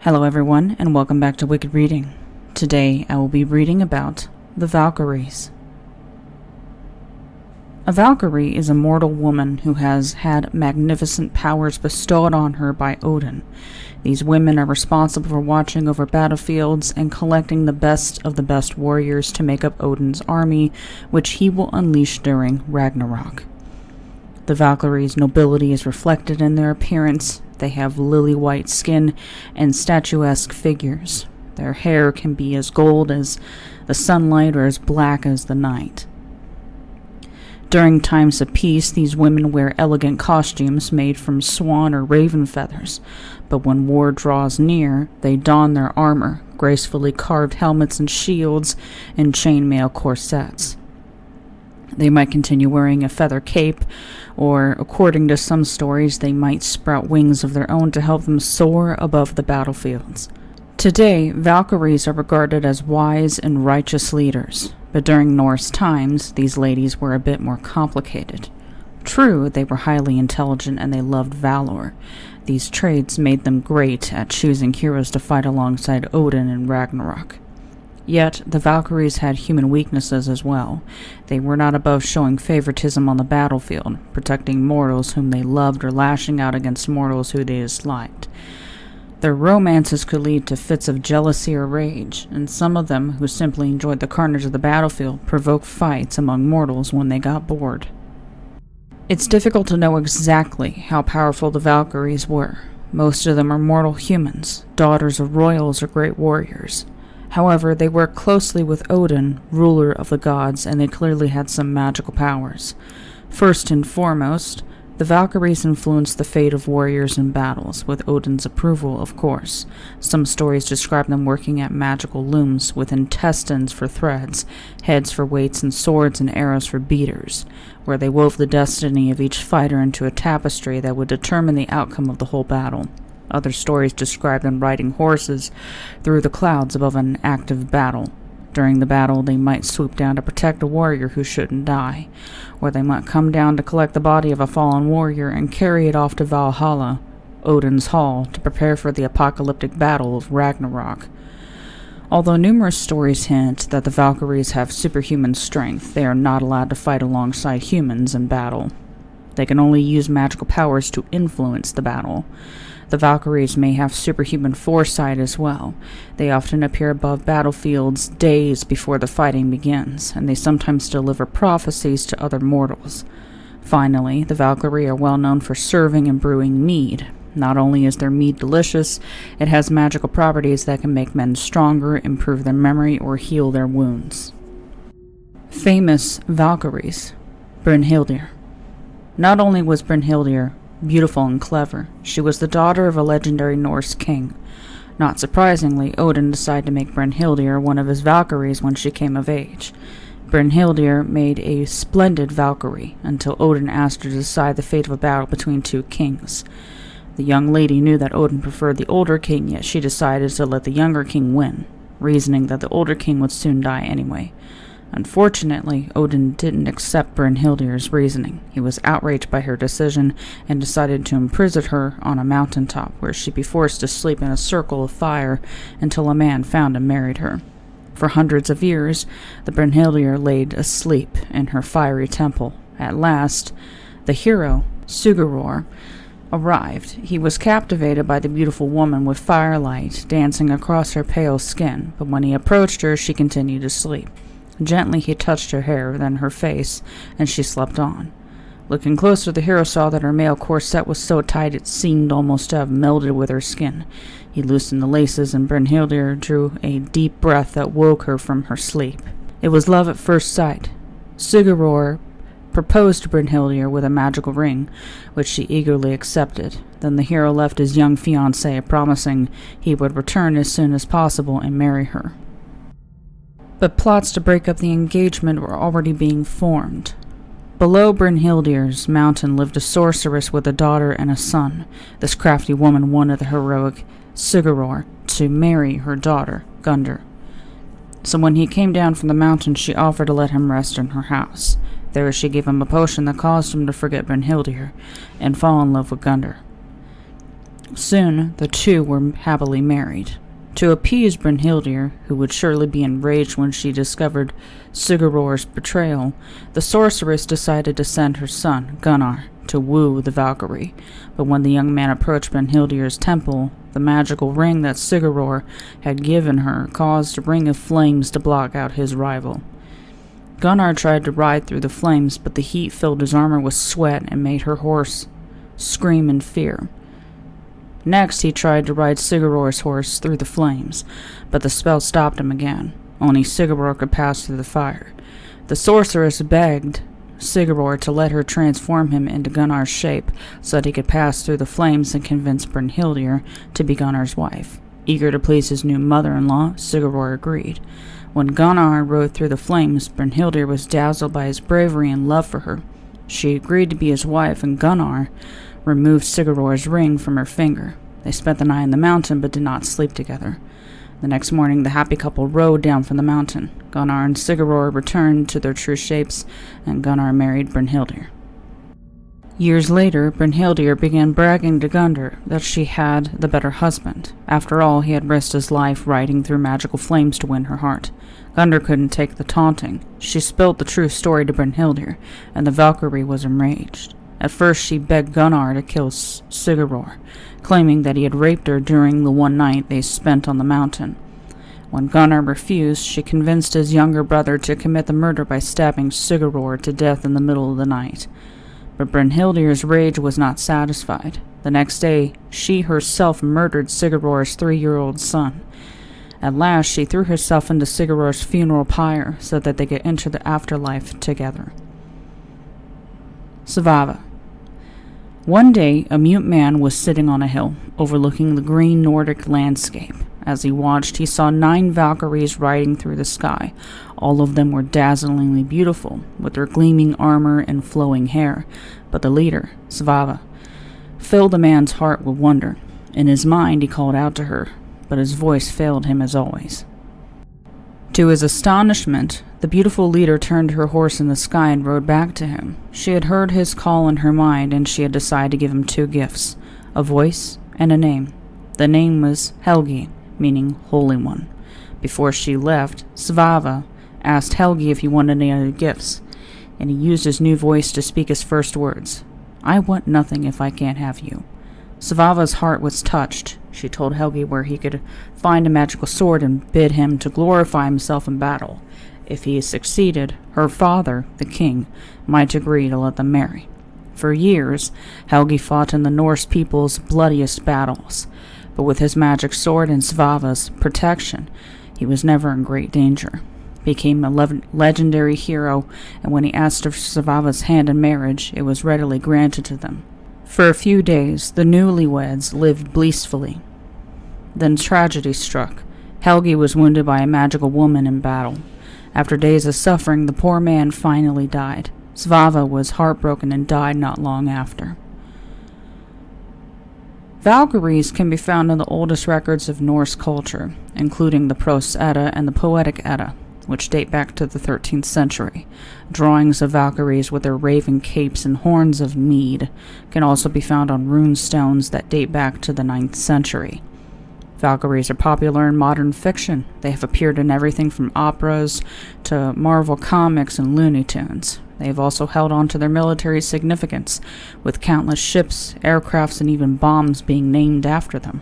Hello everyone, and welcome back to Wicked Reading. Today I will be reading about the Valkyries. A Valkyrie is a mortal woman who has had magnificent powers bestowed on her by Odin. These women are responsible for watching over battlefields and collecting the best of the best warriors to make up Odin's army, which he will unleash during Ragnarok. The Valkyries' nobility is reflected in their appearance. They have lily-white skin and statuesque figures. Their hair can be as gold as the sunlight or as black as the night. During times of peace, these women wear elegant costumes made from swan or raven feathers, but when war draws near, they don their armor, gracefully carved helmets and shields, and chainmail corsets. They might continue wearing a feather cape, or, according to some stories, they might sprout wings of their own to help them soar above the battlefields. Today, Valkyries are regarded as wise and righteous leaders, but during Norse times, these ladies were a bit more complicated. True, they were highly intelligent and they loved valor. These traits made them great at choosing heroes to fight alongside Odin in Ragnarok. Yet, the Valkyries had human weaknesses as well. They were not above showing favoritism on the battlefield, protecting mortals whom they loved or lashing out against mortals who they disliked. Their romances could lead to fits of jealousy or rage, and some of them, who simply enjoyed the carnage of the battlefield, provoked fights among mortals when they got bored. It's difficult to know exactly how powerful the Valkyries were. Most of them are mortal humans, daughters of royals or great warriors. However, they worked closely with Odin, ruler of the gods, and they clearly had some magical powers. First and foremost, the Valkyries influenced the fate of warriors in battles, with Odin's approval, of course. Some stories describe them working at magical looms, with intestines for threads, heads for weights, and swords and arrows for beaters, where they wove the destiny of each fighter into a tapestry that would determine the outcome of the whole battle. Other stories describe them riding horses through the clouds above an active battle. During the battle, they might swoop down to protect a warrior who shouldn't die, or they might come down to collect the body of a fallen warrior and carry it off to Valhalla, Odin's hall, to prepare for the apocalyptic battle of Ragnarok. Although numerous stories hint that the Valkyries have superhuman strength, they are not allowed to fight alongside humans in battle. They can only use magical powers to influence the battle. The Valkyries may have superhuman foresight as well. They often appear above battlefields days before the fighting begins, and they sometimes deliver prophecies to other mortals. Finally, the Valkyrie are well known for serving and brewing mead. Not only is their mead delicious, it has magical properties that can make men stronger, improve their memory, or heal their wounds. Famous Valkyries. Brynhildr. Not only was Brynhildr beautiful and clever, she was the daughter of a legendary Norse king. Not surprisingly, Odin decided to make Brynhildr one of his Valkyries when she came of age. Brynhildr made a splendid Valkyrie until Odin asked her to decide the fate of a battle between two kings. The young lady knew that Odin preferred the older king, yet she decided to let the younger king win, reasoning that the older king would soon die anyway. Unfortunately, Odin didn't accept Brynhildr's reasoning. He was outraged by her decision and decided to imprison her on a mountaintop where she'd be forced to sleep in a circle of fire until a man found and married her. For hundreds of years, the Brynhildr laid asleep in her fiery temple. At last, the hero, Sigurður, arrived. He was captivated by the beautiful woman with firelight dancing across her pale skin, but when he approached her, she continued to sleep. Gently he touched her hair, then her face, and she slept on. Looking closer, the hero saw that her mail corset was so tight it seemed almost to have melded with her skin. He loosened the laces, and Brynhildr drew a deep breath that woke her from her sleep. It was love at first sight. Sigurður proposed to Brynhildr with a magical ring, which she eagerly accepted. Then the hero left his young fiancée, promising he would return as soon as possible and marry her. But plots to break up the engagement were already being formed. Below Brynhildr's mountain lived a sorceress with a daughter and a son. This crafty woman wanted the heroic Sigurður to marry her daughter, Gundr. So when he came down from the mountain, she offered to let him rest in her house. There she gave him a potion that caused him to forget Brynhildr and fall in love with Gundr. Soon, the two were happily married. To appease Brynhildir, who would surely be enraged when she discovered Siguror's betrayal, the sorceress decided to send her son, Gunnar, to woo the Valkyrie. But when the young man approached Brynhildir's temple, the magical ring that Siguror had given her caused a ring of flames to block out his rival. Gunnar tried to ride through the flames, but the heat filled his armor with sweat and made her horse scream in fear. Next, he tried to ride Siguror's horse through the flames, but the spell stopped him again. Only Siguror could pass through the fire. The sorceress begged Siguror to let her transform him into Gunnar's shape so that he could pass through the flames and convince Brynhildir to be Gunnar's wife. Eager to please his new mother-in-law, Siguror agreed. When Gunnar rode through the flames, Brynhildir was dazzled by his bravery and love for her. She agreed to be his wife, and Gunnar removed Siguror's ring from her finger. They spent the night in the mountain but did not sleep together. The next morning, the happy couple rode down from the mountain. Gunnar and Siguror returned to their true shapes, and Gunnar married Brynhildir. Years later, Brynhildir began bragging to Gunnar that she had the better husband. After all, he had risked his life riding through magical flames to win her heart. Gunnar couldn't take the taunting. She spilled the true story to Brynhildir, and the Valkyrie was enraged. At first, she begged Gunnar to kill Siguror, claiming that he had raped her during the one night they spent on the mountain. When Gunnar refused, she convinced his younger brother to commit the murder by stabbing Siguror to death in the middle of the night. But Brynhildir's rage was not satisfied. The next day, she herself murdered Siguror's 3-year-old son. At last, she threw herself into Siguror's funeral pyre so that they could enter the afterlife together. Svava. One day, a mute man was sitting on a hill, overlooking the green Nordic landscape. As he watched, he saw 9 Valkyries riding through the sky. All of them were dazzlingly beautiful, with their gleaming armor and flowing hair. But the leader, Svava, filled the man's heart with wonder. In his mind, he called out to her, but his voice failed him as always. To his astonishment, the beautiful leader turned her horse in the sky and rode back to him. She had heard his call in her mind, and she had decided to give him 2 gifts, a voice and a name. The name was Helgi, meaning Holy One. Before she left, Svava asked Helgi if he wanted any other gifts, and he used his new voice to speak his first words. "I want nothing if I can't have you." Svava's heart was touched. She told Helgi where he could find a magical sword and bid him to glorify himself in battle. If he succeeded, her father, the king, might agree to let them marry. For years, Helgi fought in the Norse people's bloodiest battles, but with his magic sword and Svava's protection, he was never in great danger. He became a legendary hero, and when he asked for Svava's hand in marriage, it was readily granted to them. For a few days, the newlyweds lived blissfully. Then tragedy struck. Helgi was wounded by a magical woman in battle. After days of suffering, the poor man finally died. Svava was heartbroken and died not long after. Valkyries can be found in the oldest records of Norse culture, including the Prose Edda and the Poetic Edda, which date back to the 13th century. Drawings of Valkyries with their raven capes and horns of mead can also be found on rune stones that date back to the 9th century. Valkyries are popular in modern fiction. They have appeared in everything from operas to Marvel comics and Looney Tunes. They have also held on to their military significance, with countless ships, aircrafts, and even bombs being named after them.